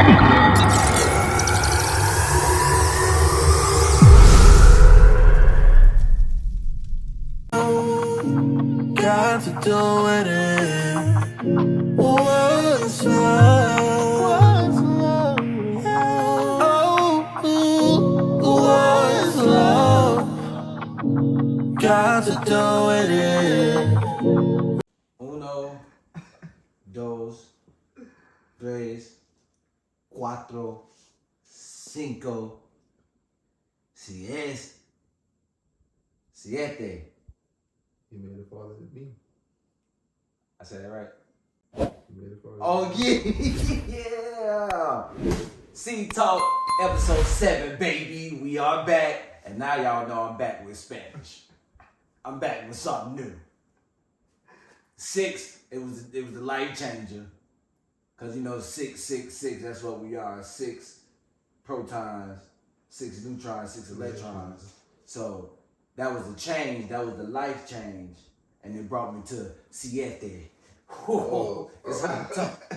Got to do it in what's love? What's love? Got to do it in Uno, dos, tres, cuatro, cinco, seis, siete. You made it farther than me. I said that right? You made it farther Oh yeah! C Talk episode 7, baby. We are back, and now y'all know I'm back with Spanish. I'm back with something new. 6, it was the life changer, cause you know 666. That's what we are. 6 protons, 6 neutrons, 6 electrons. So that was the change. That was the life change, and it brought me to siete.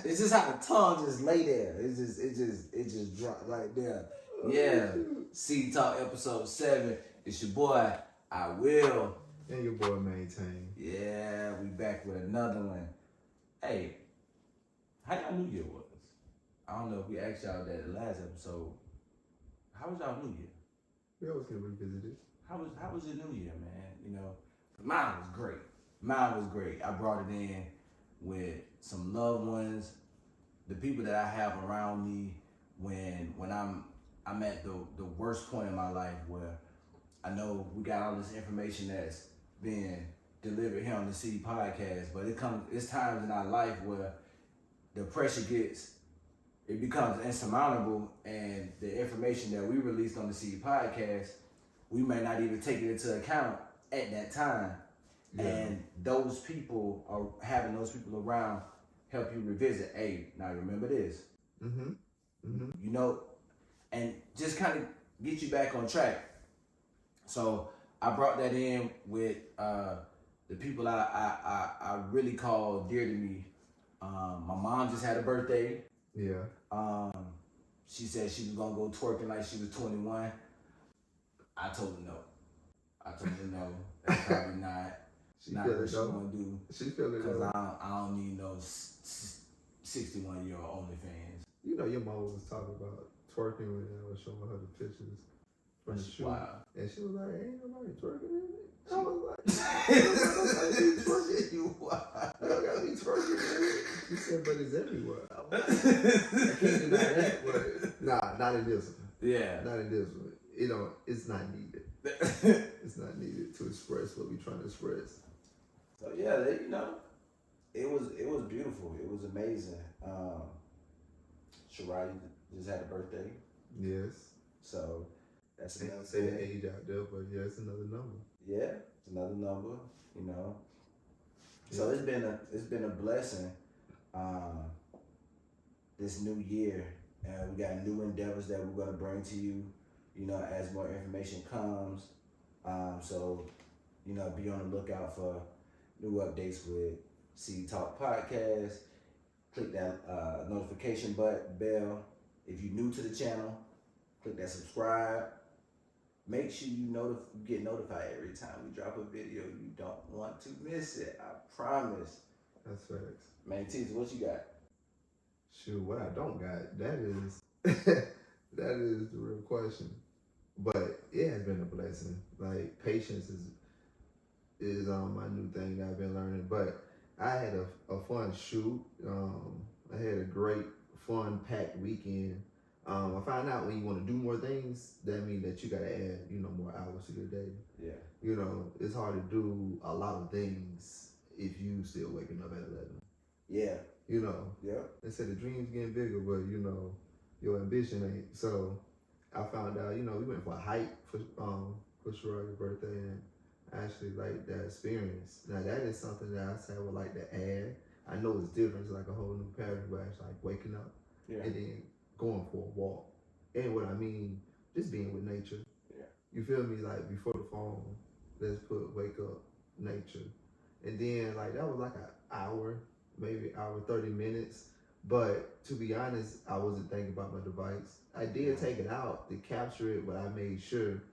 It's just how the tongue just lay there. It just dropped right there. Yeah. C Talk episode 7. It's your boy, I Will. And your boy Maintain. Yeah, we back with another one. Hey, how y'all New Year was? I don't know if we asked y'all that the last episode. How was y'all New Year? We always get revisited. How was your New Year, man? You know, mine was great. Mine was great. I brought it in with some loved ones, the people that I have around me when I'm at the worst point in my life where I know we got all this information that's being delivered here on the C podcast, but it's times in our life where the pressure becomes insurmountable, and the information that we released on the C podcast, we may not even take it into account at that time. Yeah. And those people are having those people around help you revisit. Hey, now remember this. You know, and just kind of get you back on track. So I brought that in with the people I really call dear to me. My mom just had a birthday. Yeah. She said she was gonna go twerking like she was 21. I told her no. That's probably not. Not what she want to do. She feel it because I don't need no 61-year-old OnlyFans. You know, your mom was talking about twerking when I was showing her the pictures from the shoot. Wow. And she was like, ain't nobody twerking in it. I was like, twerking. You gotta be twerking in it. She said, but it's everywhere. I can't deny that, but nah, not in this one. Yeah. Not in this one. It's not needed. It's not needed to express what we're trying to express. So yeah, you know, it was beautiful. It was amazing. Shirai just had a birthday. Yes. So that's they another don't say the age out there, but yeah, it's another number. Yeah, it's another number. You know. Yeah. So it's been a blessing. This new year, we got new endeavors that we're gonna bring to you. You know, as more information comes. So you know, be on the lookout for new updates with C Talk Podcast. Click that notification bell. If you're new to the channel, click that subscribe. Make sure you get notified every time we drop a video. You don't want to miss it. I promise. That's facts. Man, Teaser, what you got? Shoot, what I don't got, that is that is the real question. But it has been a blessing. Like, patience is my new thing that I've been learning. But I had a fun shoot. I had a great, fun, packed weekend. I found out when you want to do more things, that means that you got to add, more hours to your day. Yeah. It's hard to do a lot of things if you still waking up at 11. Yeah. Yeah. They said the dream's getting bigger, but, your ambition ain't. So I found out, we went for a hike for Shirai's birthday, and I actually like that experience. Now that is something that I say I would like to add. I know it's different, it's like a whole new pattern, but it's like waking up and then going for a walk. And what I mean, just being with nature. Yeah. You feel me? Like before the phone, let's put wake up nature. And then like that was like an hour, maybe hour, 30 minutes. But to be honest, I wasn't thinking about my device. I did take it out to capture it, but I made sure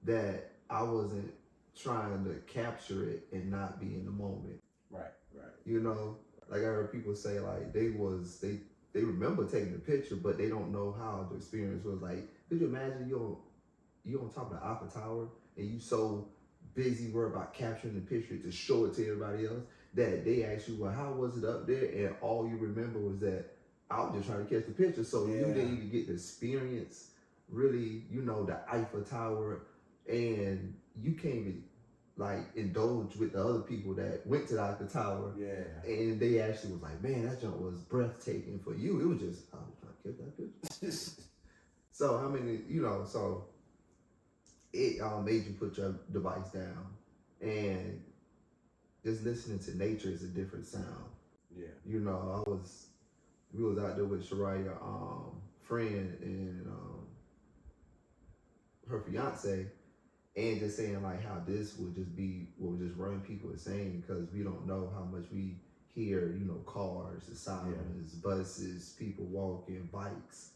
that I wasn't trying to capture it and not be in the moment. Right, right. You know, like I heard people say like they remember taking the picture, but they don't know how the experience was. Like, could you imagine you on top of the Eiffel Tower and you so busy worried about capturing the picture to show it to everybody else that they ask you, well, how was it up there? And all you remember was that I was just trying to catch the picture. So you didn't even get the experience, really, the Eiffel Tower, and you can't even like indulge with the other people that went to the Eiffel Tower. Yeah. And they actually was like, man, that jump was breathtaking for you. It was just, I was trying to catch that picture. So how many, so it made you put your device down and just listening to nature is a different sound. Yeah. We was out there with Shariah, friend and her fiance, and just saying like how this would just be what would just run people insane because we don't know how much we hear, cars, the sirens, buses, people walking, bikes,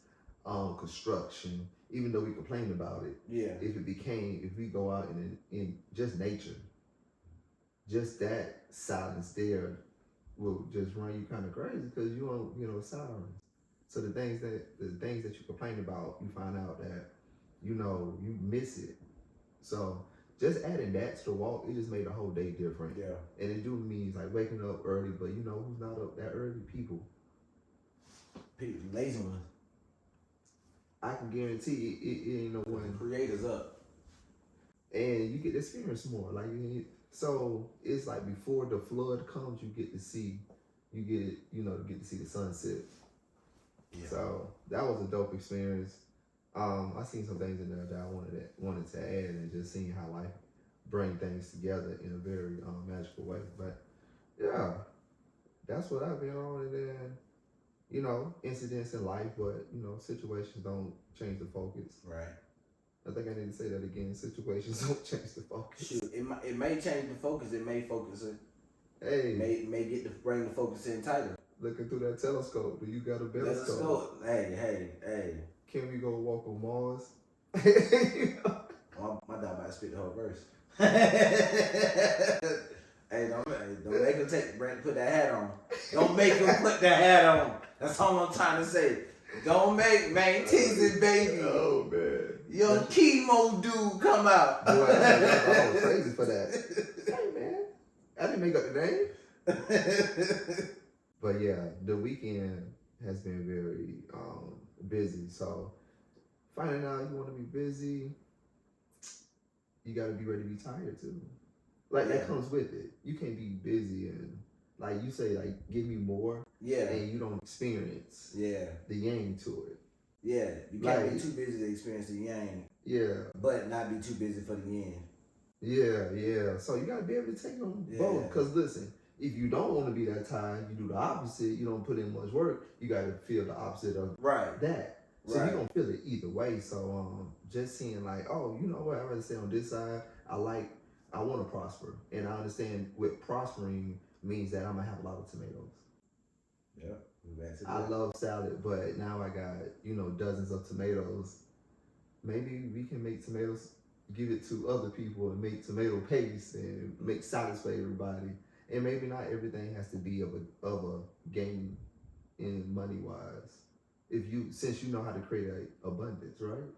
construction. Even though we complain about it, if we go out in just nature, just that silence there will just run you kind of crazy because you don't, sirens. So the things that you complain about, you find out that you miss it. So just adding that to the walk, it just made the whole day different. Yeah. And it do means like waking up early, but who's not up that early? People. Lazy ones. I can guarantee it ain't no one. Creators up. And you get to experience more. So it's like before the flood comes, you get to see to see the sunset. Yeah. So that was a dope experience. I seen some things in there that I wanted to add, and just seeing how life bring things together in a very magical way. But yeah, that's what I've been on. And then incidents in life, but situations don't change the focus. Right. I think I need to say that again. Situations don't change the focus. Shoot, it may change the focus. It may focus it. Hey. May get to bring the focus in tighter. Looking through that telescope. Do you got a telescope? Hey. Can we go walk on Mars? My dog about to spit the whole verse. Hey, don't make him put that hat on. Don't make him put that hat on. That's all I'm trying to say. Don't man, tease it, baby. Oh man. Your chemo dude come out. Boy, I was crazy for that. Hey man, I didn't make up the name. But yeah, the weekend has been very busy. So finding out you want to be busy, you got to be ready to be tired too. That comes with it. You can't be busy and you say give me more. Yeah. And you don't experience. Yeah. The yang to it. Yeah. You can't be too busy to experience the yang. Yeah. But not be too busy for the yin. Yeah. So you gotta be able to take them both. Because listen, if you don't want to be that tired, you do the opposite. You don't put in much work. You gotta feel the opposite of that. So you're gonna feel it either way. So just seeing oh, you know what? I'd rather stay on this side. I want to prosper, and I understand what prospering means that I'm gonna have a lot of tomatoes. Yeah, I love salad, but now I got dozens of tomatoes. Maybe we can make tomatoes, give it to other people, and make tomato paste and make salads for everybody. And maybe not everything has to be of a gain in money wise. Since you know how to create a abundance, right?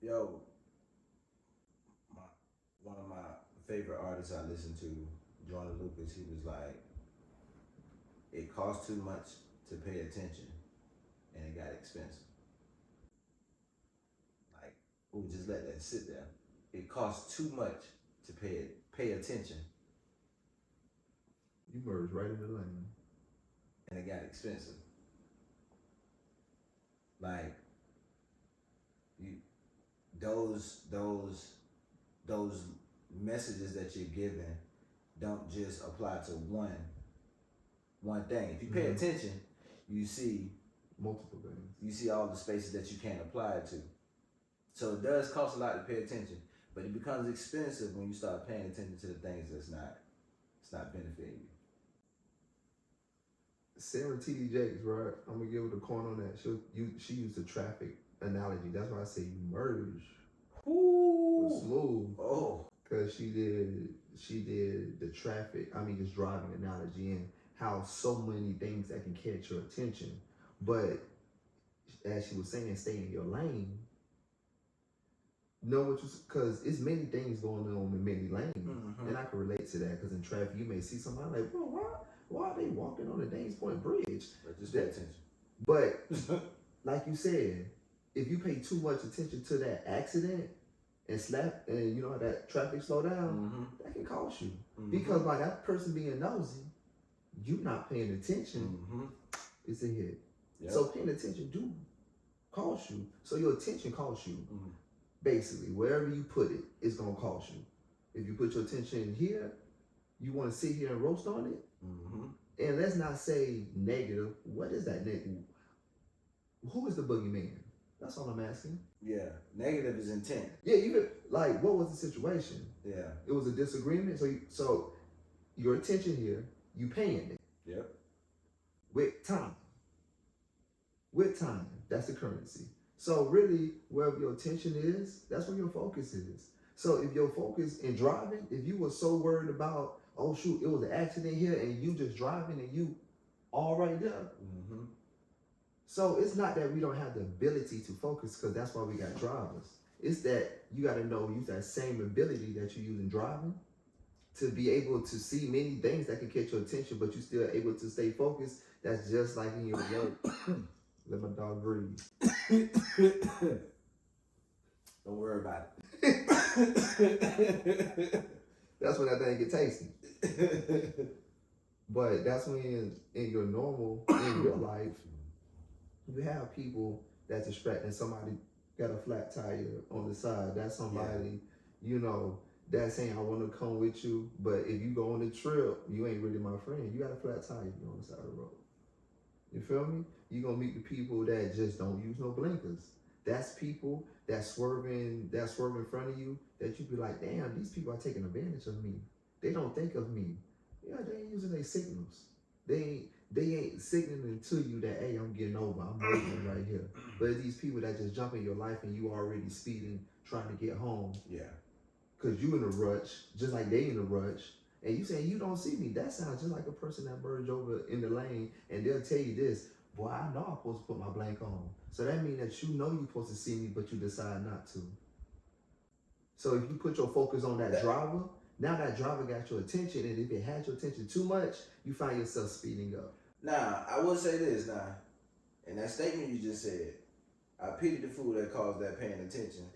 Yo, one of my favorite artists I listen to, Jordan Lucas, he was like, it costs too much to pay attention and it got expensive. Just let that sit there. It costs too much to pay attention. You merged right in the lane. And it got expensive. Those messages that you're giving don't just apply to one thing. If you pay attention, you see multiple things. You see all the spaces that you can't apply it to. So it does cost a lot to pay attention, but it becomes expensive when you start paying attention to the things it's not benefiting you. Sarah T.D. Jakes, right? I'm gonna give her the coin on that. She used the traffic analogy. That's why I say you merge. Ooh. Smooth. Oh. Cause she did the traffic. I mean, just driving analogy and how so many things that can catch your attention, but as she was saying, stay in your lane. Know what you, because it's many things going on in many lanes, and I can relate to that. Because in traffic, you may see somebody like, bro, why are they walking on the Danes Point Bridge? But just pay attention. But like you said, if you pay too much attention to that accident and and you know that traffic slow down, that can cost you. Because by that person being nosy, you not paying attention, it's a hit. Yep. So paying attention do cost you. So your attention costs you. Basically, wherever you put it, it's gonna cost you. If you put your attention here, you want to sit here and roast on it. And let's not say negative. What is that negative? Who is the boogeyman? That's all I'm asking. Yeah, negative is intent. Yeah, even like, what was the situation? Yeah, it was a disagreement. So your attention here, you paying it. Yep. With time. That's the currency. So really, wherever your attention is, that's where your focus is. So if your focus in driving, if you were so worried about, oh shoot, it was an accident here, and you just driving and you all right there. So it's not that we don't have the ability to focus, because that's why we got drivers. It's that you got to know, use that same ability that you use in driving to be able to see many things that can catch your attention, but you still able to stay focused. That's just like in your work. Let my dog breathe. Don't worry about it. That's when that thing get tasty. But that's when in your normal, in real life, you have people that's distracting. Somebody got a flat tire on the side. That's somebody, you know, that's saying, I want to come with you. But if you go on the trip, you ain't really my friend. You got a flat tire, you on the side of the road. You feel me? You're going to meet the people that just don't use no blinkers. That's people that swerve in front of you, that you be like, damn, these people are taking advantage of me. They don't think of me. Yeah, they ain't using their signals. They ain't signaling to you that, hey, I'm getting over, I'm waiting right here. But these people that just jump in your life and you already speeding, trying to get home. Yeah. Because you in a rush, just like they in a rush. And you saying, you don't see me. That sounds just like a person that merged over in the lane, and they'll tell you this, boy, I know I'm supposed to put my blank on. So that means that you know you're supposed to see me, but you decide not to. So if you put your focus on that driver, now that driver got your attention, and if it had your attention too much, you find yourself speeding up. Now, I will say this now, in that statement you just said, I pity the fool that calls that paying attention,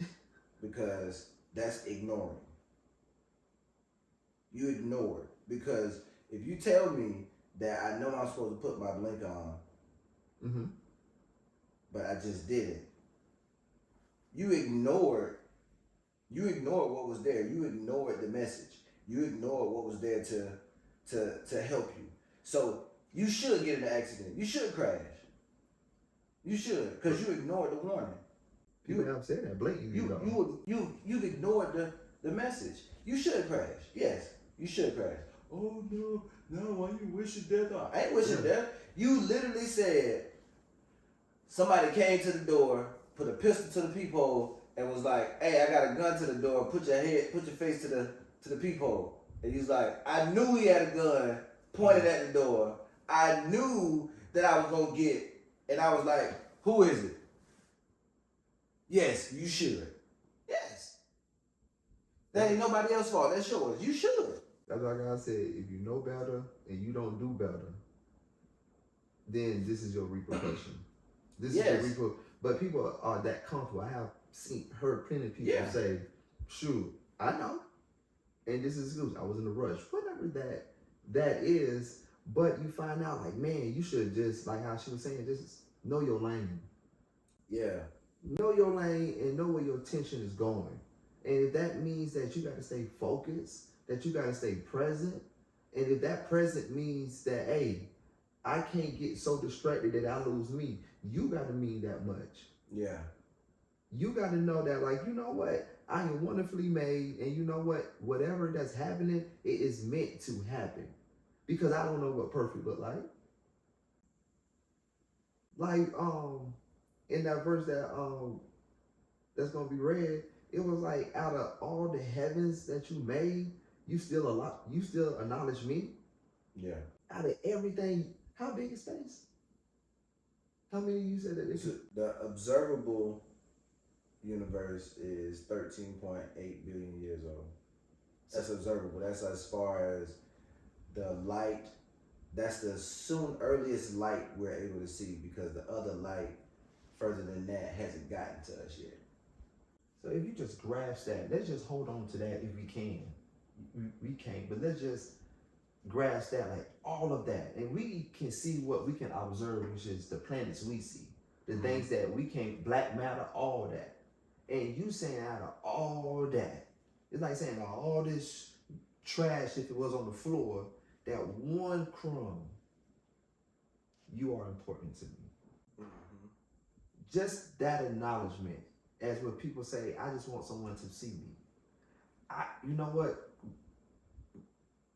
because that's ignoring. You ignore it, because if you tell me that I know I'm supposed to put my blink on, but I just didn't, you ignored what was there. You ignored the message. You ignored what was there to help you. So you should get in an accident. You should crash. You should, because you ignored the warning. People have said that blatantly. You've ignored the message. You should crash. Yes, you should crash. Oh no, why you wishing death on? I ain't wishing death. You literally said somebody came to the door, put a pistol to the peephole, and was like, hey, I got a gun to the door, put your face to the peephole. And he's like, I knew he had a gun pointed at the door. I knew that I was gonna get, and I was like, who is it? Yes, you should. Yes. That ain't nobody else's fault. That's yours. You should. That's like I said, if you know better and you don't do better, then this is your repercussion. This is your repercussion. But people are that comfortable. I have heard plenty of people say, shoot, I know. And this is excuse. I was in a rush. Whatever that is, but you find out like, man, you should just, like how she was saying, just know your lane. Yeah. Know your lane and know where your attention is going. And if that means that you got to stay focused, that you got to stay present, and if that present means that, hey, I can't get so distracted that I lose me, you got to mean that much. Yeah. You got to know that, like, you know what? I am wonderfully made, and you know what? Whatever that's happening, it is meant to happen. Because I don't know what perfect look like. Like in that verse that's gonna be read, it was like out of all the heavens that you made, you still acknowledge me. Yeah. Out of everything, how big is space? How many you said that it So could? the observable universe is 13.8 billion years old. That's observable. That's as far as the light. That's the earliest light we're able to see, because the other light further than that hasn't gotten to us yet. So if you just grasp that, let's just hold on to that if we can. We can't, but let's just grasp that, like all of that, and we can see what we can observe, which is the planets we see, the things that we can't, black matter, all that. And you saying out of all that, it's like saying out of all this trash, if it was on the floor, that one crumb, you are important to me. Mm-hmm. Just that acknowledgement, as when people say, I just want someone to see me. You know what?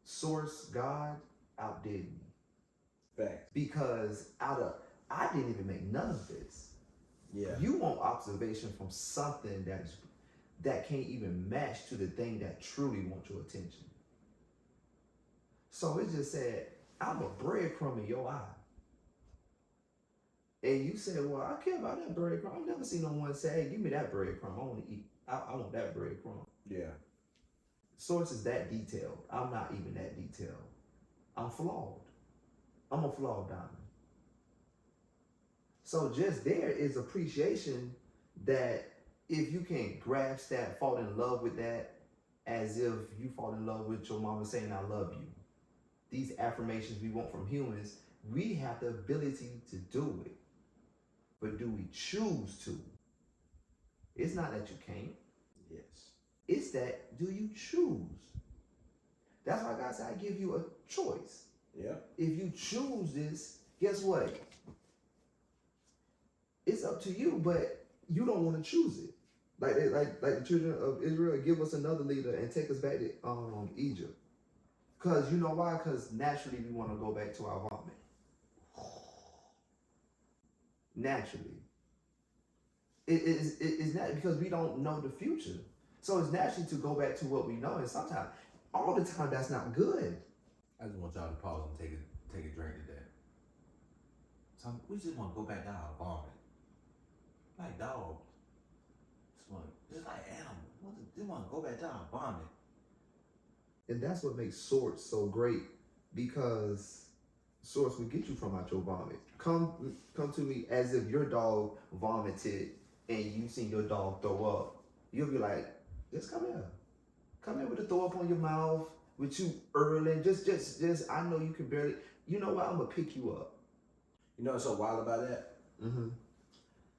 Source, God, outdid me. Facts. Because I didn't even make none of this. Yeah. You want observation from something that can't even match to the thing that truly wants your attention. So it just said, I'm a breadcrumb in your eye. And you said, well, I care about that breadcrumb. I've never seen no one say, hey, give me that breadcrumb. I want to eat. I want that breadcrumb. Yeah. Source is that detailed. I'm not even that detailed. I'm flawed. I'm a flawed diamond. So just there is appreciation that if you can grasp that, fall in love with that, as if you fall in love with your mama saying, I love you. These affirmations we want from humans, we have the ability to do it. But do we choose to? It's not that you can't. Yes. It's that, do you choose? That's why God said, I give you a choice. Yeah. If you choose this, guess what? It's up to you, but you don't want to choose it. Like the children of Israel, give us another leader and take us back to Egypt. Because you know why? Because naturally we want to go back to our vomit. Naturally. It's not because we don't know the future. So it's naturally to go back to what we know. And sometimes, all the time, that's not good. I just want y'all to pause and take a drink of that. We just want to go back down our vomit. Like dogs. Just like animals. Just want to go back down our vomit. And that's what makes Source so great, because Source will get you from out your vomit. Come to me as if your dog vomited and you seen your dog throw up. You'll be like, just come here. Come here with the throw up on your mouth, with you early. Just, I know you can barely, you know what, I'm gonna pick you up. You know what's so wild about that? Mm-hmm.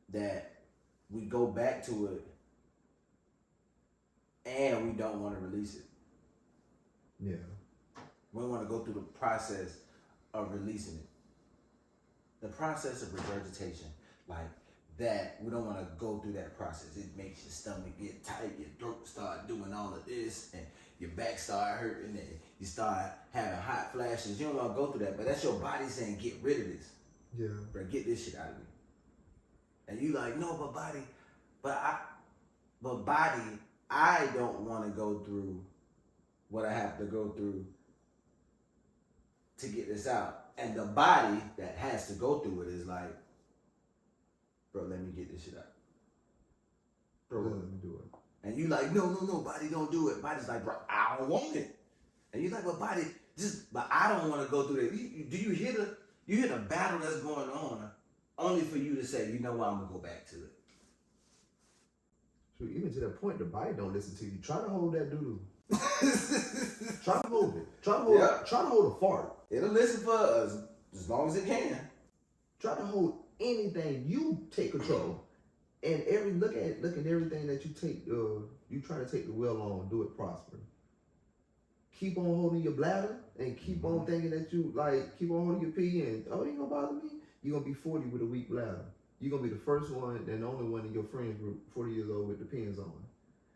That we go back to it and we don't want to release it. Yeah. We don't want to go through the process of releasing it. The process of regurgitation, like that, we don't want to go through that process. It makes your stomach get tight, your throat start doing all of this, and your back start hurting, and you start having hot flashes. You don't want to go through that, but that's your body saying, get rid of this. Yeah. Bro, get this shit out of me. And you like, no, but body, I don't want to go through what I have to go through to get this out. And the body that has to go through it is like, bro, let me get this shit out. Bro, let me do it. And you like, no, body, don't do it. Body's like, bro, I don't want it. And you like, but body, but I don't want to go through that. Do you hear the battle that's going on, only for you to say, you know what, I'm gonna go back to it. So even to that point, the body don't listen to you. Try to hold that doo-doo. Try to hold it. Try to hold a fart. It'll listen for us as long as it can. Try to hold anything. You take control. And look at everything that you take. You try to take the wheel on. Do it prosper. Keep on holding your bladder and keep on thinking that you keep on holding your pee and it ain't gonna bother me. You're gonna be 40 with a weak bladder. You're gonna be the first one and the only one in your friend group 40 years old with the pins on.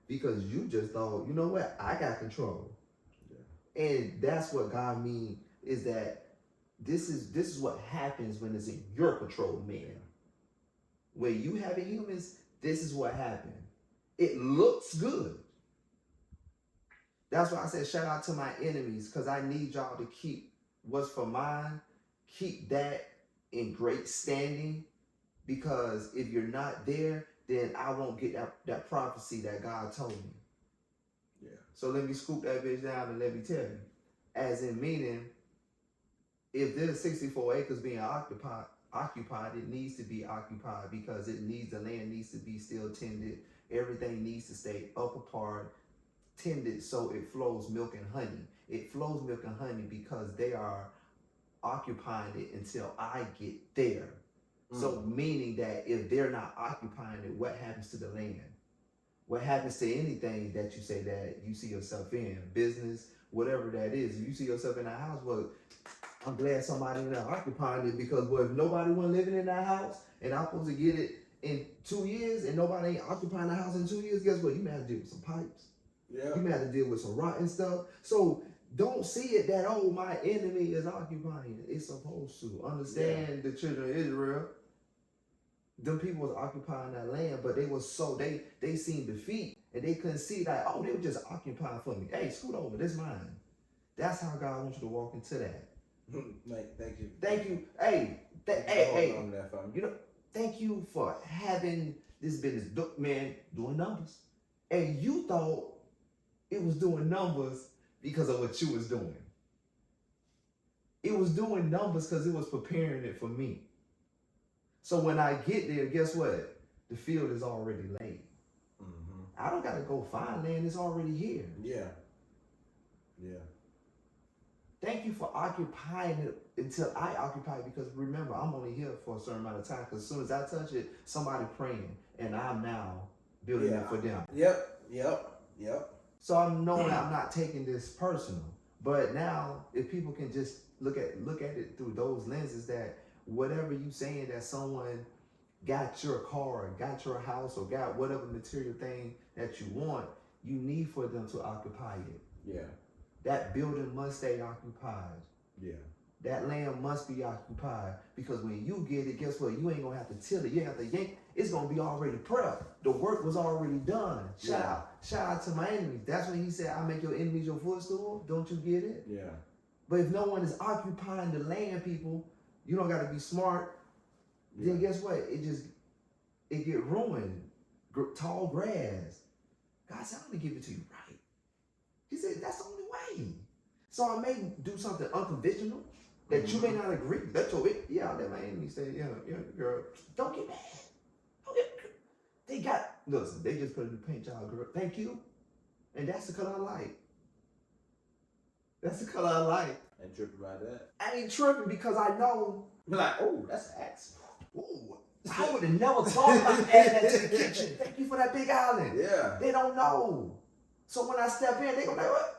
Because you just thought, you know what, I got control. Yeah. And that's what God means, is that this is what happens when it's in your control, man. When you have humans, this is what happened. It looks good. That's why I said shout out to my enemies, because I need y'all to keep what's for mine, keep that in great standing, because if you're not there, then I won't get that prophecy that God told me. Yeah. So let me scoop that bitch down and let me tell you. As in meaning, if there's 64 acres being occupied, it needs to be occupied because the land needs to be still tended. Everything needs to stay up apart, tended, so it flows milk and honey. It flows milk and honey because they are occupying it until I get there. So meaning that if they're not occupying it, what happens to the land? What happens to anything that you say that you see yourself in, business, whatever that is? If you see yourself in that house, well, I'm glad somebody in there occupying it, because well, if nobody wasn't living in that house and I'm supposed to get it in 2 years and nobody ain't occupying the house in 2 years, guess what? You may have to deal with some pipes. Yeah. You may have to deal with some rotten stuff. So don't see it that, oh, my enemy is occupying it. It's supposed to. Understand the children of Israel. Them people was occupying that land, but they was so, they seen defeat and they couldn't see that, oh, they were just occupying for me. Hey, scoot over, this mine. That's how God wants you to walk into that. Like, thank you. Thank you. Hey, you know, thank you for having this business, man, doing numbers. And you thought it was doing numbers because of what you was doing. It was doing numbers because it was preparing it for me. So when I get there, guess what? The field is already laid. Mm-hmm. I don't got to go find land. It's already here. Yeah. Yeah. Thank you for occupying it until I occupy it, because remember, I'm only here for a certain amount of time, because as soon as I touch it, somebody praying, and I'm now building it for them. Yep. So I'm knowing I'm not taking this personal. But now, if people can just look at it through those lenses, that whatever you saying that someone got your car, got your house, or got whatever material thing that you want, you need for them to occupy it. Yeah. That building must stay occupied. Yeah. That land must be occupied, because when you get it, guess what? You ain't gonna have to till it. You ain't have to yank. It's gonna be already prepped. The work was already done. Shout out to my enemies. That's when he said, "I make your enemies your footstool." Don't you get it? Yeah. But if no one is occupying the land, people, you don't got to be smart. Yeah. Then guess what? It get ruined. Tall grass. God said, "I'm gonna give it to you right." He said, "That's the only way." So I may do something unconventional that you may not agree. That's your it. Yeah, that my enemy said, yeah, girl, don't get mad. Listen, they just put a new paint job, girl. Thank you. And that's the color I like. That's the color I like. I ain't tripping about that. I ain't tripping because I know. You're like, oh, that's an accent. Ooh, I would have never thought about adding that to the kitchen. Thank you for that big island. Yeah. They don't know. So when I step in, they go like, what?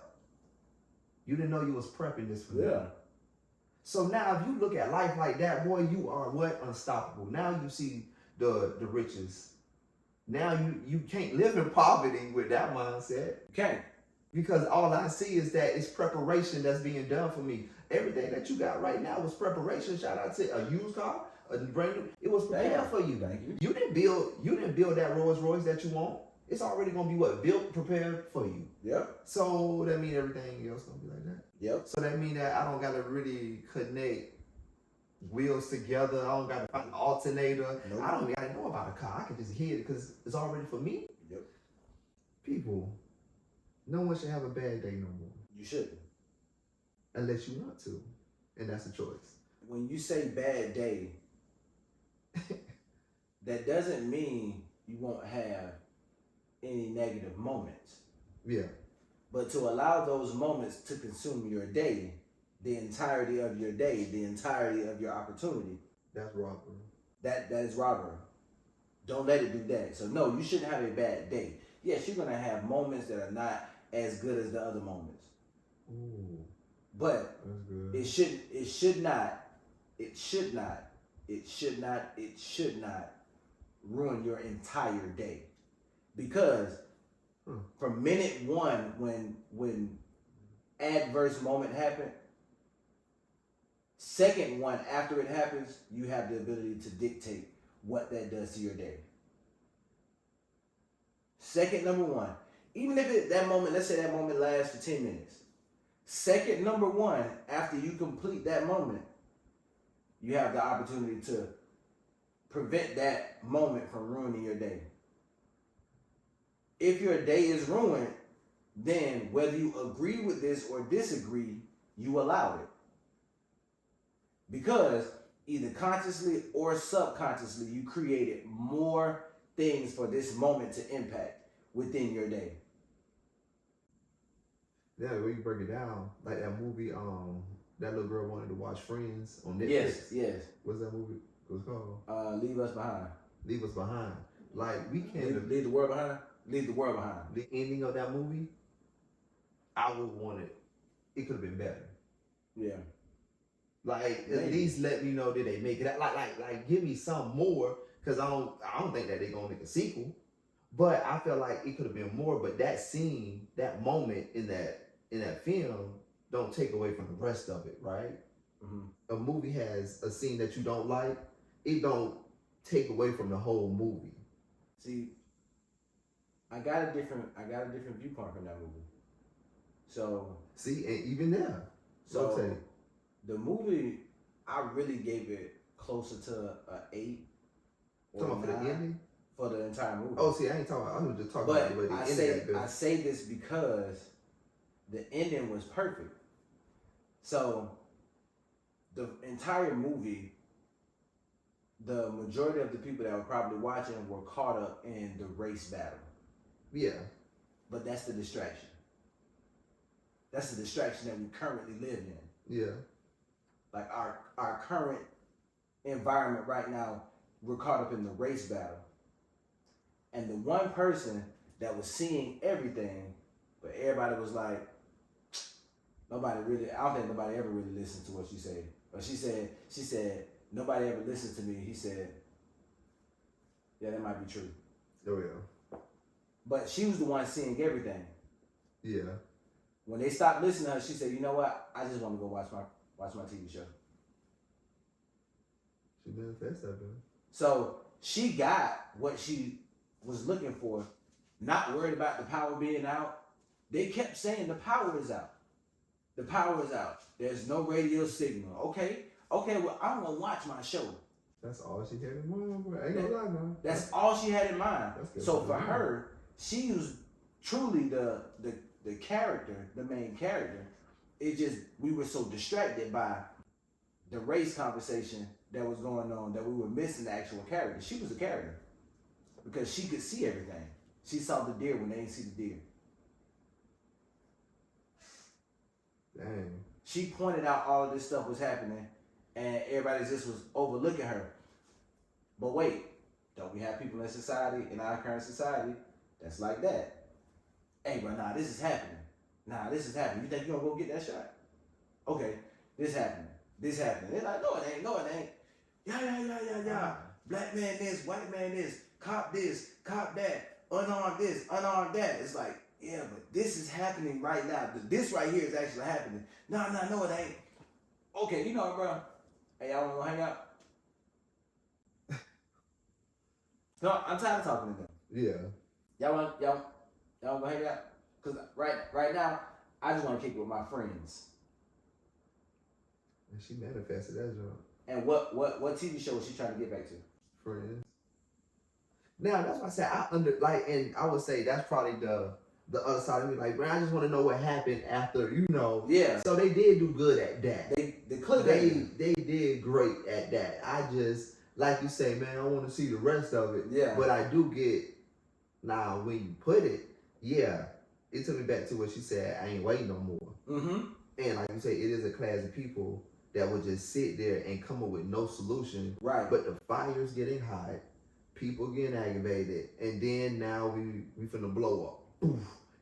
You didn't know you was prepping this for me. Yeah. So now if you look at life like that, boy, you are what? Unstoppable. Now you see the riches. Now you can't live in poverty with that mindset. You can't. Because all I see is that it's preparation that's being done for me. Everything that you got right now was preparation. Shout out to a used car, a brand new. It was prepared for you. Thank you. You didn't build that Rolls Royce that you want. It's already gonna be what? Built, prepared for you. Yep. So that means everything else gonna be like that. Yep. So that means that I don't gotta really connect wheels together. I don't gotta find an alternator. Nope. I don't even gotta know about a car. I can just hear it because it's already for me. Yep. People, no one should have a bad day no more. You shouldn't. Unless you want to. And that's a choice. When you say bad day, that doesn't mean you won't have any negative moments. Yeah. But to allow those moments to consume your day, the entirety of your day, the entirety of your opportunity. That's robbery. That is robbery. Don't let it do that. So no, you shouldn't have a bad day. Yes, you're gonna have moments that are not as good as the other moments. Ooh. But it should not ruin your entire day. Because from minute one, when adverse moment happened, Second one, after it happens, you have the ability to dictate what that does to your day. Second number one, even if that moment, let's say that moment lasts for 10 minutes. Second number one, after you complete that moment, you have the opportunity to prevent that moment from ruining your day. If your day is ruined, then whether you agree with this or disagree, you allow it. Because either consciously or subconsciously, you created more things for this moment to impact within your day. Yeah, when you break it down, like that movie, that little girl wanted to watch Friends on Netflix. Yes. What's that movie was called? Leave Us Behind. Leave Us Behind. Like, we can't leave the world behind. Leave the world behind. The ending of that movie, I would want it could have been better. Yeah. Like, at least let me know that they make it. Like, give me some more, because I don't think that they're gonna make a sequel. But I feel like it could have been more. But that scene, that moment in that film, don't take away from the rest of it, right? Mm-hmm. A movie has a scene that you don't like, it don't take away from the whole movie. See, I got a different viewpoint from that movie. So see, and even there, so the movie, I really gave it closer to an 8 or 9 for the ending for the entire movie. Oh, see, I ain't talking. I was just talking about the ending. I say this because the ending was perfect. So the entire movie, the majority of the people that were probably watching were caught up in the race battle. Yeah. But that's the distraction. That's the distraction that we currently live in. Yeah. Like our current environment right now, we're caught up in the race battle. And the one person that was seeing everything, but everybody was like, I don't think nobody ever really listened to what she said. But she said, nobody ever listened to me. He said, yeah, that might be true. Oh, yeah. But she was the one seeing everything. Yeah. When they stopped listening to her, she said, you know what? I just want to go watch my TV show. She manifested that, man. So she got what she was looking for, not worried about the power being out. They kept saying the power is out. The power is out. There's no radio signal. Okay, well, I'm going to watch my show. That's all she had in mind. I ain't gonna lie, man. That's all she had in mind. So for her, she was truly the character, the main character. It just, we were so distracted by the race conversation that was going on that we were missing the actual character. She was a character because she could see everything. She saw the deer when they didn't see the deer. Dang. She pointed out all of this stuff was happening and everybody just was overlooking her. But wait, don't we have people in society, in our current society, that's like that? Hey, bro, nah, this is happening. You think you're gonna go get that shot? Okay, this happening. They're like, no, it ain't. Yeah. Black man this, white man this, cop that, unarmed this, unarmed that. It's like, yeah, but this is happening right now. This right here is actually happening. No, it ain't. Okay, you know what, bro? Hey, y'all wanna go hang out? No, I'm tired of talking to them. Yeah. Y'all wanna go hang out? Cause right now, I just wanna kick it with my friends. And she manifested that job. And what TV show was she trying to get back to? Friends. Now that's why I said and I would say that's probably the other side of me. Like, man, I just want to know what happened after, Yeah. So they did do good at that. They did great at that. I just, like you say, man, I want to see the rest of it. Yeah. But I do get, now when you put it, yeah, it took me back to what she said, I ain't waiting no more. Mm-hmm. And like you say, it is a class of people that would just sit there and come up with no solution. Right. But the fire's getting hot, people getting aggravated, and then now we finna blow up. Oof,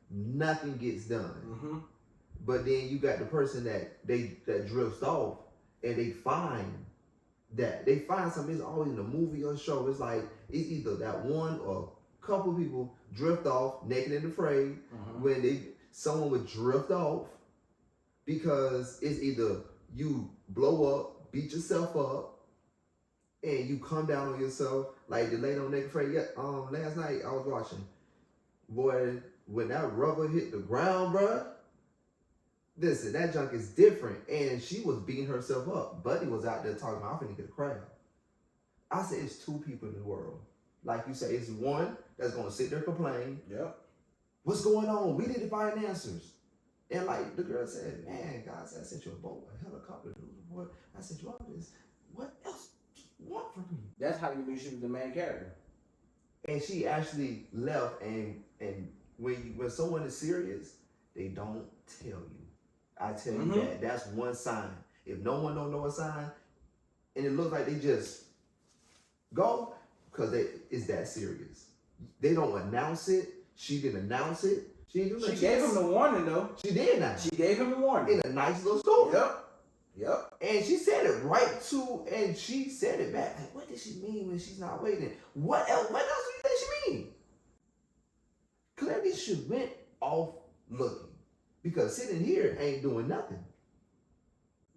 nothing gets done. Mm-hmm. But then you got the person that drifts off, and they find something. It's always in a movie or show. It's like it's either that one or a couple people drift off, naked and afraid. Mm-hmm. When someone would drift off because it's either you blow up, beat yourself up, and you come down on yourself like the lady on Naked Afraid. Yeah, last night I was watching. Boy, when that rubber hit the ground, bruh, listen, that junk is different. And she was beating herself up. Buddy was out there talking about, I'm finna get a crowd. I said, it's two people in the world. Like you say, it's one that's gonna sit there and complain. Yep. What's going on? We need to find answers. And like the girl said, man, God said, I sent you a boat, a helicopter, boy. I sent you all this. What else do you want from me? That's how you knew she was the main character. And she actually left. And when someone is serious, they don't tell you. I tell you that. That's one sign. If no one don't know a sign, and it looks like they just go, because it's that serious. They don't announce it. She didn't announce it. She didn't do nothing. She gave him the warning though. She did now. She gave him the warning. In a nice little story. Yep. And she said it right to, and she said it back. Like, what did she mean when she's not waiting? What else do you think she mean? Clearly she went off looking. Because sitting here ain't doing nothing.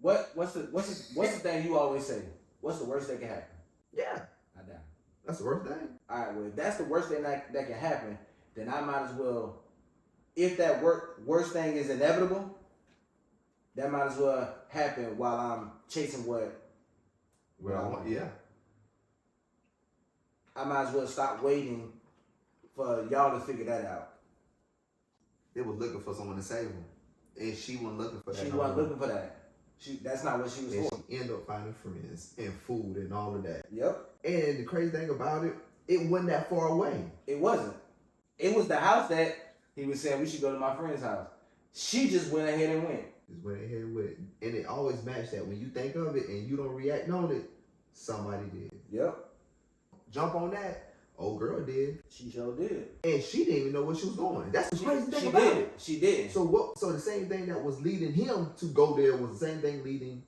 What's the thing you always say? What's the worst that can happen? Yeah. I doubt. That's the worst thing. All right, well, if that's the worst thing that can happen, then I might as well, if that worst thing is inevitable, that might as well happen while I'm chasing what I want. Yeah. I might as well stop waiting for y'all to figure that out. They was looking for someone to save them. And she wasn't looking for that. She wasn't looking for that. That's not what she was for. She ended up finding friends and food and all of that. Yep. And the crazy thing about it, it wasn't that far away. It wasn't. It was the house that he was saying we should go to my friend's house. She just went ahead and went. Just went ahead with it. And it always matched that. When you think of it and you don't react on it, somebody did. Yep. Jump on that. Old girl did. She sure did. And she didn't even know where she was going. That's the crazy thing she about did. it. She did. So the same thing that was leading him to go there was the same thing leading.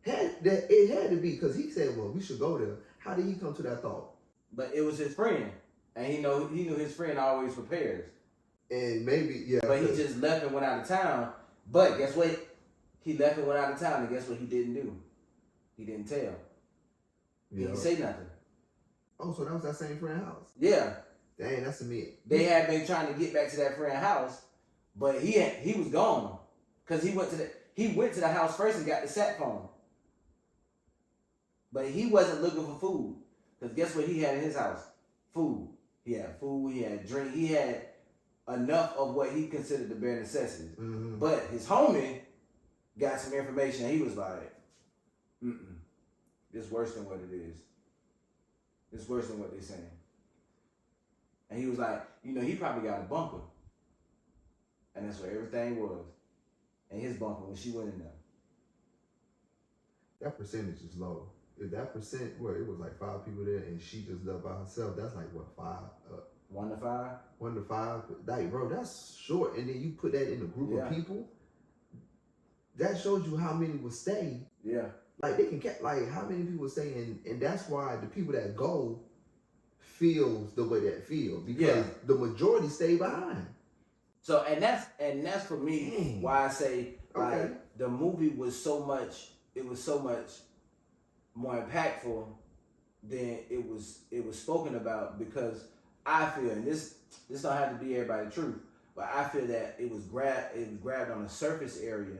It had to be, because he said, well, we should go there. How did he come to that thought? But it was his friend. And he knew his friend always prepares. And maybe, yeah. But he just left and went out of town. But guess what? He left and went out of town, and guess what he didn't do? He didn't tell. He didn't say nothing. Oh, so that was that same friend's house? Yeah. Dang, that's to me. They had been trying to get back to that friend's house, but he was gone. Because he went to the house first and got the sat phone. But he wasn't looking for food. Because guess what he had in his house? Food. He had food, he had drink, he had enough of what he considered the bare necessities. Mm-hmm. But his homie got some information and he was like, it's worse than what it is. It's worse than what they're saying. And he was like, he probably got a bunker. And that's where everything was. And his bunker when she went in there. That percentage is low. If that percent, it was like 5 people there and she just left by herself, that's like what, 5? 1 to 5? 1 to 5. Like, bro, that's short. And then you put that in a group of people, that shows you how many will stay. Yeah. Like, they can catch, like, how many people stay, and that's why the people that go feels the way that feel, because the majority stay behind. So, and that's for me why I say, like, the movie was so much more impactful than it was spoken about, because I feel, and this don't have to be everybody's truth, but I feel that it was grabbed on a surface area,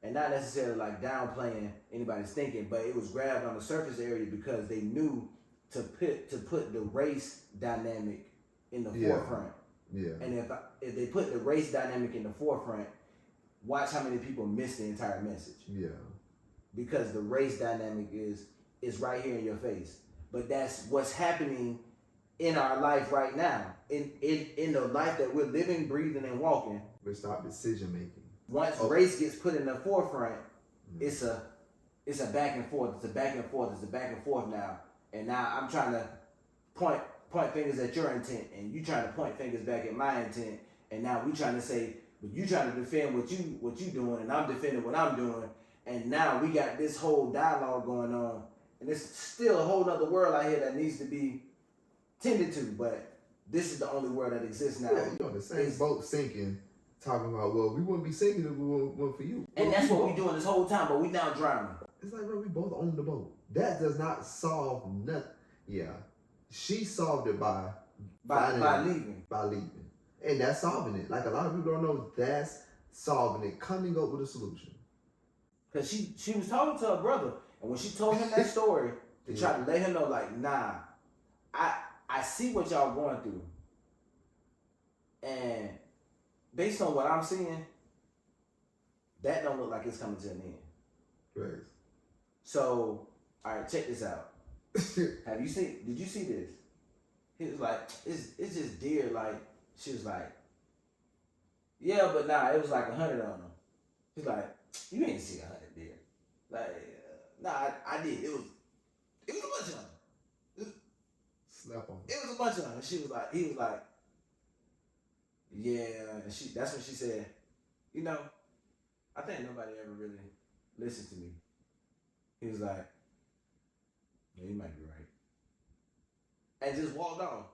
and not necessarily like downplaying anybody's thinking, but it was grabbed on the surface area because they knew to put the race dynamic in the forefront. Yeah. And if they put the race dynamic in the forefront, watch how many people miss the entire message. Yeah. Because the race dynamic is right here in your face. But that's what's happening in our life right now. In the life that we're living, breathing, and walking. We stop decision making. Once race gets put in the forefront, it's a back and forth. It's a back and forth. It's a back and forth now. And now I'm trying to point fingers at your intent, and you trying to point fingers back at my intent. And now we trying to say, but you trying to defend what you doing, and I'm defending what I'm doing. And now we got this whole dialogue going on, and it's still a whole nother world out here that needs to be tended to. But this is the only world that exists now. Yeah, the same boat sinking. talking about, well, we wouldn't be singing if it weren't for you. And that's what we doing this whole time, but we now drowning. It's like, bro, we both own the boat. That does not solve nothing. Yeah, she solved it by leaving. By leaving, and that's solving it. Like a lot of people don't know, that's solving it. Coming up with a solution. Cause she was talking to her brother, and when she told him that story, to try to let him know, like, nah, I see what y'all going through, and based on what I'm seeing, that don't look like it's coming to an end. Right. So, all right, check this out. Did you see this? He was like, it's just dear. Like, she was like, yeah, but nah, it was like 100 on him. He's like, you ain't see 100 dear. Like, nah, I did. It was a bunch of them. Slap on. It was a bunch of them. And he was like, yeah. And that's when she said, you know, I think nobody ever really listened to me. He was like, yeah, you might be right. And just walked on.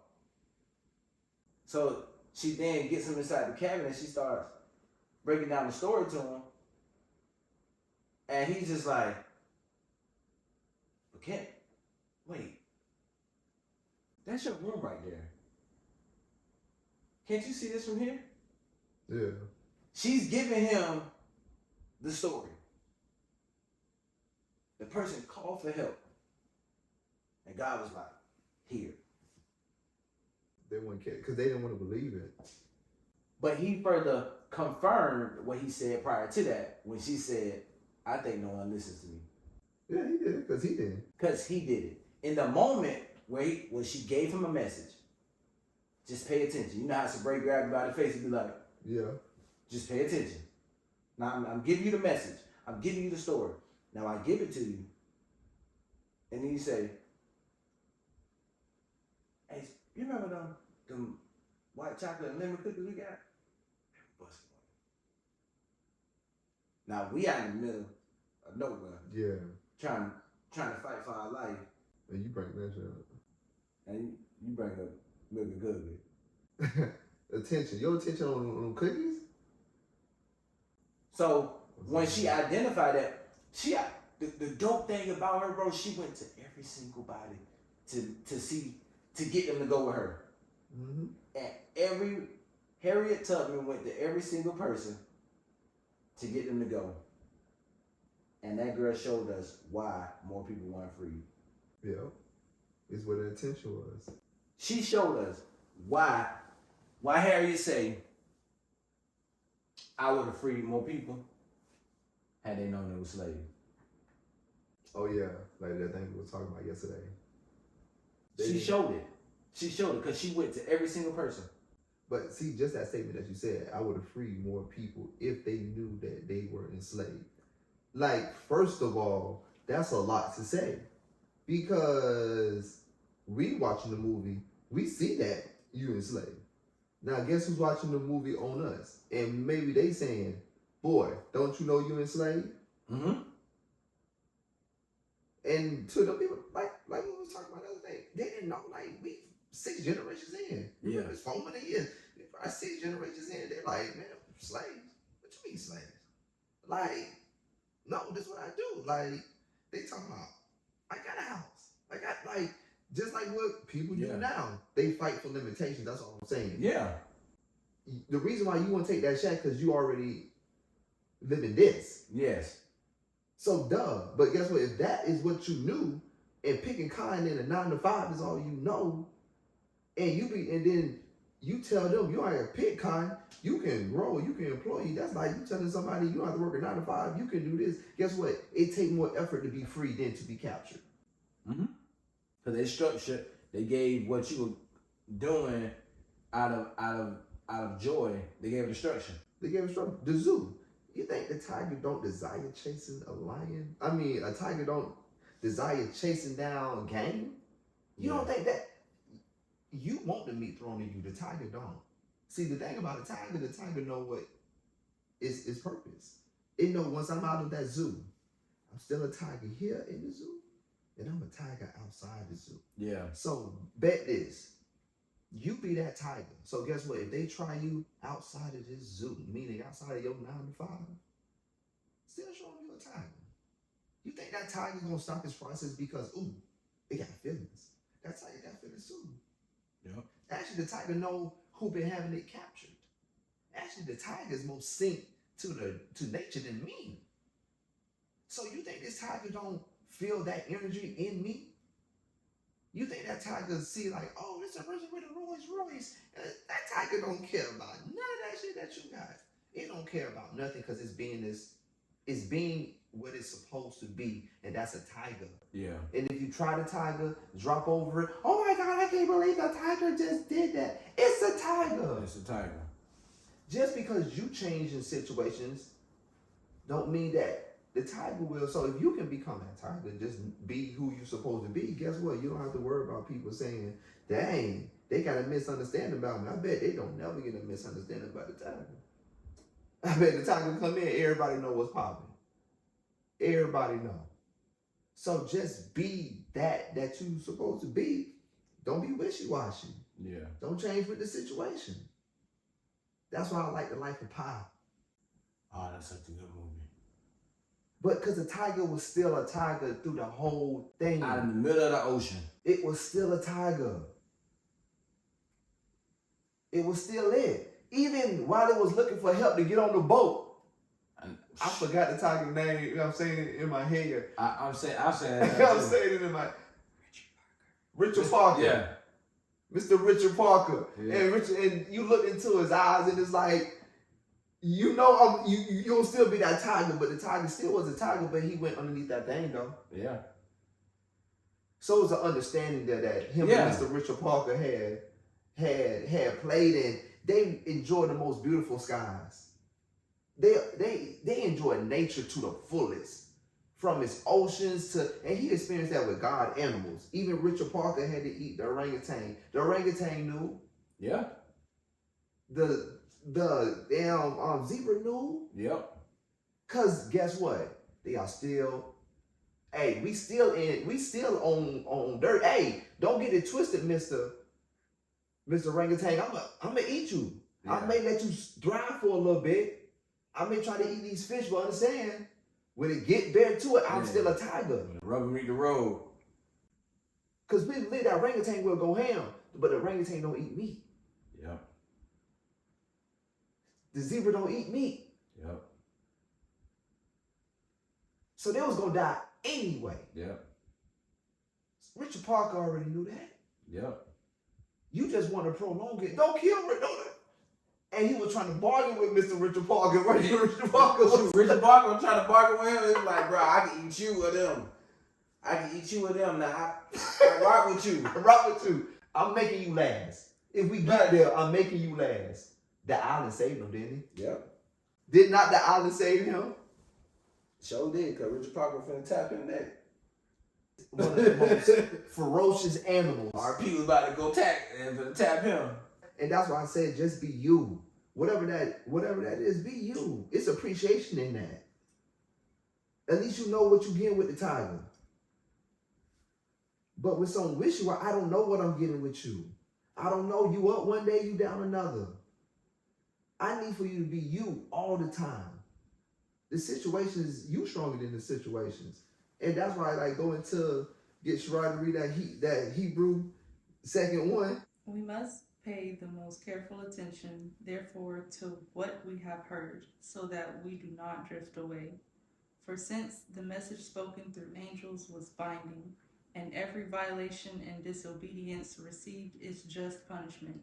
So she then gets him inside the cabin and she starts breaking down the story to him. And he's just like, okay, wait, that's your room right there. Can't you see this from here? Yeah. She's giving him the story. The person called for help. And God was like, here. They wouldn't care because they didn't want to believe it. But he further confirmed what he said prior to that when she said, I think no one listens to me. Yeah, he did, because he did. Because he did it. In the moment when she gave him a message, just pay attention. You know how Sabre grabbed you by the face and be like, yeah, just pay attention. Now I'm giving you the message. I'm giving you the story. Now I give it to you. And then you say, hey, you remember them white chocolate and lemon cookies we got? Now we out in the middle of nowhere. Yeah. Trying to fight for our life. And you bring that shit up. And you bring up milk and good. Attention. Your attention on cookies? So when she identified that, the dope thing about her, bro, she went to every single body to get them to go with her. Mm-hmm. And Harriet Tubman went to every single person to get them to go. And that girl showed us why more people weren't free. Yeah. It's where the attention was. She showed us why Harriet say, I would have freed more people had they known they were slaves. Oh yeah, like that thing we were talking about yesterday. She showed it. She showed it because she went to every single person. But see, just that statement that you said, I would have freed more people if they knew that they were enslaved. Like, first of all, that's a lot to say. Because we watching the movie, we see that you enslaved. Now, guess who's watching the movie on us? And maybe they saying, boy, don't you know you enslaved? Mm-hmm. And to the people, like we was talking about the other day, they didn't know, like, we 6 generations in. Yeah. It's 400 years. 6 generations in, they're like, man, slaves? What you mean slaves? Like, no, this is what I do. Like, they talking about, I got a house. I got, like, just like what people do now. They fight for limitations. That's all I'm saying. Yeah. The reason why you want to take that shack because you already live in this. Yes. So duh. But guess what? If that is what you knew, and picking cotton in a 9 to 5 is all you know, and then you tell them you ain't pick cotton, you can grow, you can employ you. That's like you telling somebody you don't have to work a 9 to 5, you can do this. Guess what? It takes more effort to be free than to be captured. Mm-hmm. Because they structured, they gave what you were doing out of joy, they gave it a structure. They gave it structure. The zoo. You think the tiger don't desire chasing a lion? I mean, a tiger don't desire chasing down game? You don't think that? You want the meat thrown at you, the tiger don't. See, the thing about the tiger know what is its purpose. It know once I'm out of that zoo, I'm still a tiger here in the zoo, and I'm a tiger outside the zoo. Yeah. So bet this. You be that tiger. So guess what? If they try you outside of this zoo, meaning outside of your 9 to 5, still showing you a tiger. You think that tiger gonna stop this process because it got feelings? That tiger got feelings too. Yep. Actually, the tiger know who been having it captured. Actually, the tiger is more synced to nature than me. So you think this tiger don't feel that energy in me? You think that tiger see like, oh, it's a person with a Rolls Royce? That tiger don't care about none of that shit that you got. It don't care about nothing because it's being what it's supposed to be, and that's a tiger. Yeah. And if you try the tiger, drop over it. Oh my God, I can't believe the tiger just did that. It's a tiger. It's a tiger. Just because you change in situations, don't mean that the tiger will. So if you can become that tiger, just be who you're supposed to be, guess what? You don't have to worry about people saying, dang, they got a misunderstanding about me. I bet they don't never get a misunderstanding about the tiger. I bet the tiger come in, everybody know what's popping. Everybody know. So just be that you supposed to be. Don't be wishy-washy. Yeah. Don't change with the situation. That's why I like The Life of Pi. Oh, that's such a good movie. But because the tiger was still a tiger through the whole thing. Out in the middle of the ocean. It was still a tiger. It was still it. Even while it was looking for help to get on the boat. I forgot the tiger name. You know what I'm saying it in my head. I'm saying I'm saying it in my Richard Parker. Yeah. Mr. Richard Parker. Yeah. And you look into his eyes and it's like, you'll still be that tiger, but the tiger still was a tiger, but he went underneath that thing though. Yeah. So it was an understanding that him and Mr. Richard Parker had played in. They enjoyed the most beautiful skies. They enjoyed nature to the fullest. From its oceans and he experienced that with God animals. Even Richard Parker had to eat the orangutan. The orangutan knew. Yeah. The damn zebra knew. Yep. Cause guess what? They are still. Hey, we still on dirt. Hey, don't get it twisted, Mr. Orangutan. I'm gonna eat you. Yeah. I may let you thrive for a little bit. I may try to eat these fish, but understand, when it get bare to it, I'm still a tiger. When the rubber meet the road. Because we believe that orangutan will go ham, but the orangutan don't eat meat. Yep. The zebra don't eat meat. Yep. So they was going to die anyway. Yep. Richard Parker already knew that. Yep. You just want to prolong it. Don't kill Richard. And he was trying to bargain with Mr. Richard Parker. Richard Parker was trying to bargain with him. It's like, bro, I can eat you with them. I can eat you with them. Now, I rock with you. I rock with you. I'm making you last. If we get there, I'm making you last. The island saved him, didn't he? Yep. Did not the island save him? Sure did, because Richard Parker was finna tap him neck. One of the most ferocious animals. RP was about to go tap him. And that's why I said just be you. Whatever that is, be you. It's appreciation in that. At least you know what you're getting with the tiger. But with some wishy, I don't know what I'm getting with you. I don't know. You up one day, you down another. I need for you to be you all the time. The situations, you stronger than the situations. And that's why I go into get Shirai to read that Hebrew 2:1. We must pay the most careful attention, therefore, to what we have heard, so that we do not drift away. For since the message spoken through angels was binding, and every violation and disobedience received its just punishment,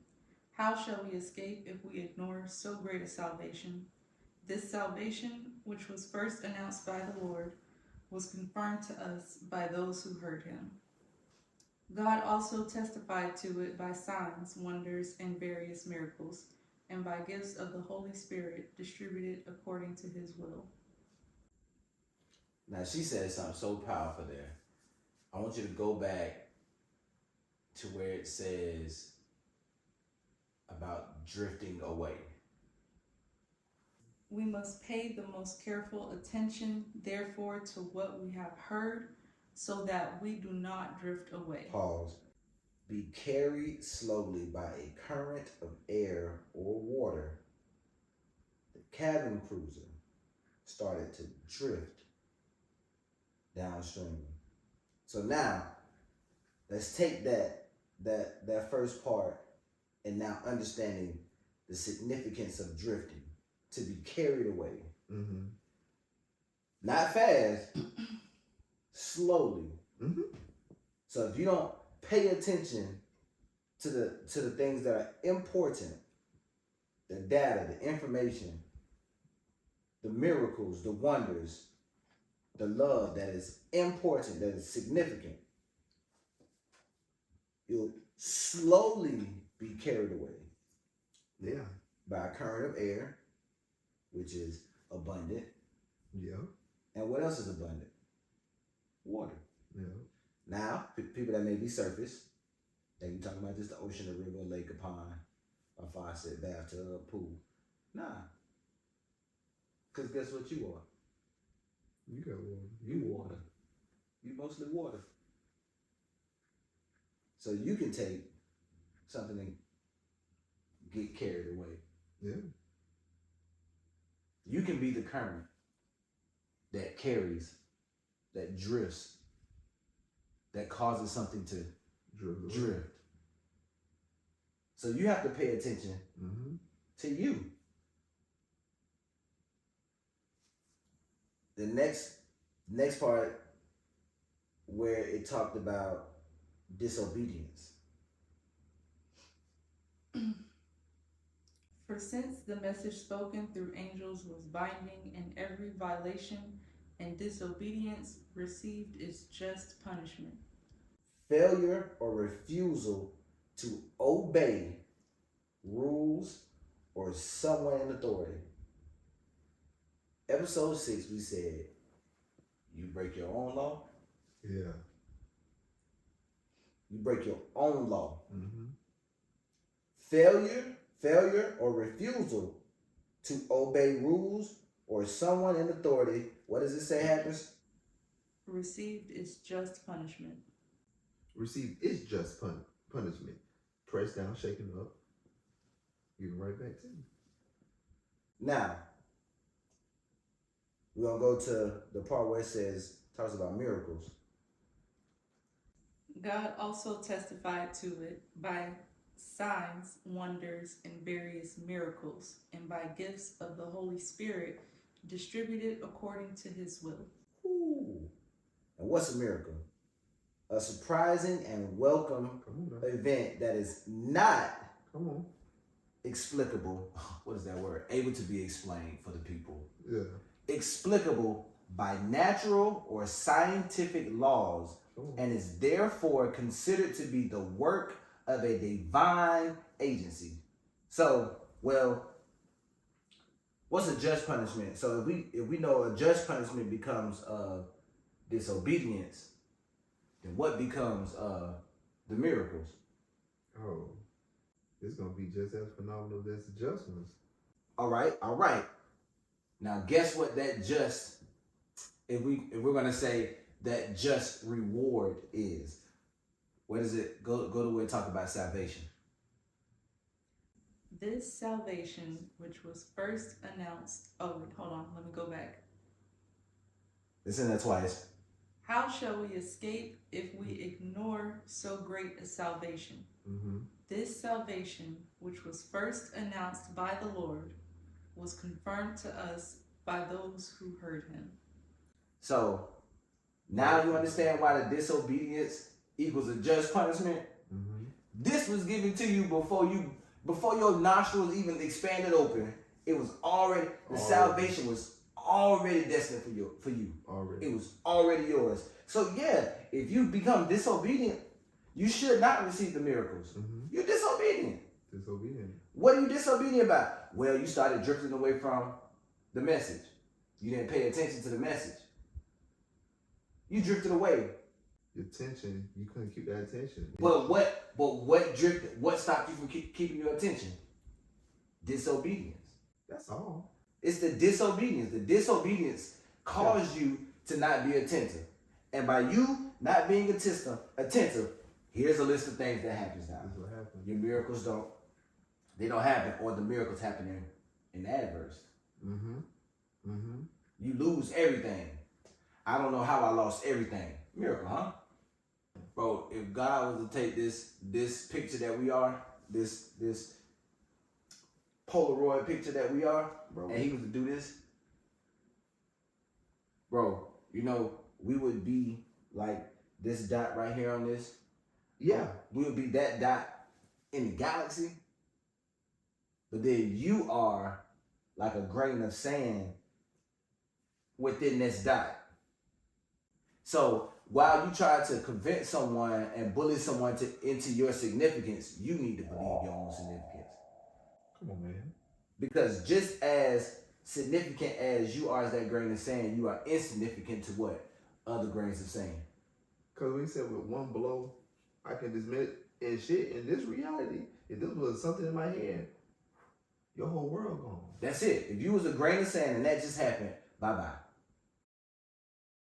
how shall we escape if we ignore so great a salvation? This salvation, which was first announced by the Lord, was confirmed to us by those who heard him. God also testified to it by signs, wonders, and various miracles, and by gifts of the Holy Spirit distributed according to his will. Now, she said something so powerful there. I want you to go back to where it says about drifting away. We must pay the most careful attention, therefore, to what we have heard, so that we do not drift away. Pause. be carried slowly by a current of air or water, the cabin cruiser started to drift downstream. So now, let's take that first part and now understanding the significance of drifting, to be carried away. Mm-hmm. Not fast, slowly. Mm-hmm. So if you don't pay attention to the things that are important, the data, the information, the miracles, the wonders, the love that is important, that is significant, you'll slowly be carried away. Yeah. By a current of air, which is abundant. Yeah. And what else is abundant? Water. Yeah. Now, people that may be surface, they be talking about just the ocean, a river, a lake, a pond, a faucet, bathtub, pool. Nah. Because guess what you are? You got water. You water. You mostly water. So you can take something and get carried away. Yeah. You can be the current that carries, that drifts, that causes something to drift. So you have to pay attention to you. The next part where it talked about disobedience. For since the message spoken through angels was binding, and every violation and disobedience received its just punishment. Failure or refusal to obey rules or someone in authority. Episode 6, we said, you break your own law. Yeah. You break your own law. Mm-hmm. Failure or refusal to obey rules or someone in authority, what does it say happens? Received its just punishment. Receive its just punishment. Pressed down, shaken up, give right back to you. Now, we're going to go to the part where it says, talks about miracles. God also testified to it by signs, wonders, and various miracles, and by gifts of the Holy Spirit distributed according to his will. Ooh. And what's a miracle? A surprising and welcome event that is not explicable. What is that word? Able to be explained for the people. Yeah. Explicable by natural or scientific laws, and is therefore considered to be the work of a divine agency. So, well, what's a just punishment? So if we know a just punishment becomes disobedience, then what becomes the miracles? Oh, it's gonna be just as phenomenal as the just ones. All right. Now, guess what that just, if we're gonna say that just reward is, what is it? Go to where it talk about salvation. This salvation, which was first announced. Oh, wait, hold on. Let me go back. It's in there twice. How shall we escape if we ignore so great a salvation? Mm-hmm. This salvation, which was first announced by the Lord, was confirmed to us by those who heard him. So, now you understand why the disobedience equals a just punishment? Mm-hmm. This was given to you before your nostrils even expanded open. It was already, salvation was already destined for you. Already. It was already yours. So yeah, if you become disobedient, you should not receive the miracles. Mm-hmm. You're disobedient. Disobedient. What are you disobedient about? Well, you started drifting away from the message. You didn't pay attention to the message. You drifted away. Your attention, you couldn't keep that attention. But what drifted? What stopped you from keeping your attention? Disobedience. That's all. It's the disobedience. The disobedience caused you to not be attentive. And by you not being attentive, Here's a list of things that happens now. This is what happened. Your miracles they don't happen, or the miracles happen in adverse. You lose everything. I don't know how I lost everything. Miracle, huh? Bro, if God was to take this picture that we are, this Polaroid picture that we are, bro, and he was to do this, bro, you know, we would be like this dot right here on this. Yeah. We would be that dot in the galaxy. But then you are like a grain of sand within this dot. So while you try to convince someone and bully someone into your significance, you need to believe your own significance. Come on, man. Because just as significant as you are as that grain of sand, you are insignificant to what? Other grains of sand. Because we said with one blow, I can dismiss and shit. In this reality, if this was something in my hand, your whole world gone. That's it. If you was a grain of sand and that just happened, bye-bye.